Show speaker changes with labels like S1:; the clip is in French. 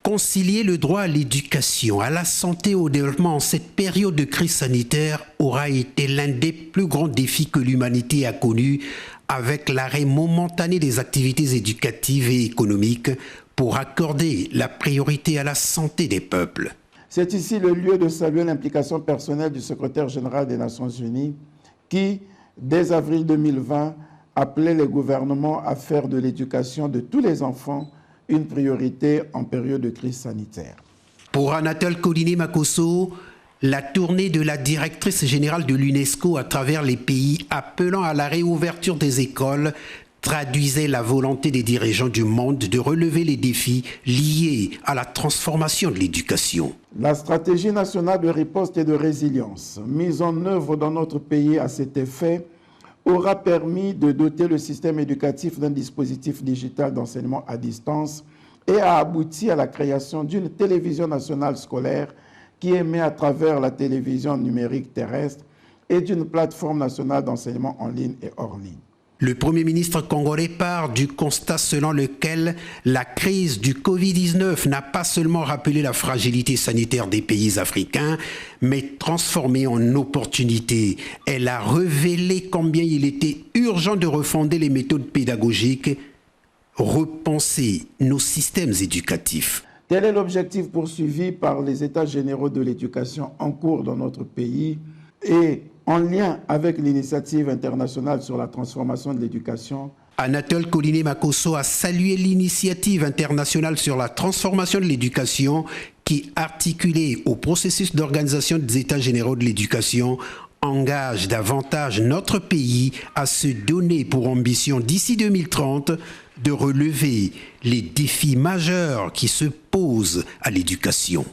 S1: Concilier le droit à l'éducation, à la santé, au développement en cette période de crise sanitaire aura été l'un des plus grands défis que l'humanité a connus avec l'arrêt momentané des activités éducatives et économiques pour accorder la priorité à la santé des peuples.
S2: C'est ici le lieu de saluer l'implication personnelle du secrétaire général des Nations Unies qui, dès avril 2020, appelait les gouvernements à faire de l'éducation de tous les enfants une priorité en période de crise sanitaire.
S1: Pour Anatole Koliné-Makosso, la tournée de la directrice générale de l'UNESCO à travers les pays appelant à la réouverture des écoles traduisait la volonté des dirigeants du monde de relever les défis liés à la transformation de l'éducation.
S2: La stratégie nationale de riposte et de résilience mise en œuvre dans notre pays à cet effet aura permis de doter le système éducatif d'un dispositif digital d'enseignement à distance et a abouti à la création d'une télévision nationale scolaire qui émet à travers la télévision numérique terrestre et d'une plateforme nationale d'enseignement en ligne et hors ligne.
S1: Le Premier ministre congolais part du constat selon lequel la crise du Covid-19 n'a pas seulement rappelé la fragilité sanitaire des pays africains, mais transformé en opportunité. Elle a révélé combien il était urgent de refonder les méthodes pédagogiques, repenser nos systèmes éducatifs.
S2: Tel est l'objectif poursuivi par les États généraux de l'éducation en cours dans notre pays et en lien avec l'initiative internationale sur la transformation de l'éducation.
S1: Anatole Koliné-Makosso a salué l'initiative internationale sur la transformation de l'éducation qui, articulée au processus d'organisation des États généraux de l'éducation, engage davantage notre pays à se donner pour ambition d'ici 2030 de relever les défis majeurs qui se posent à l'éducation.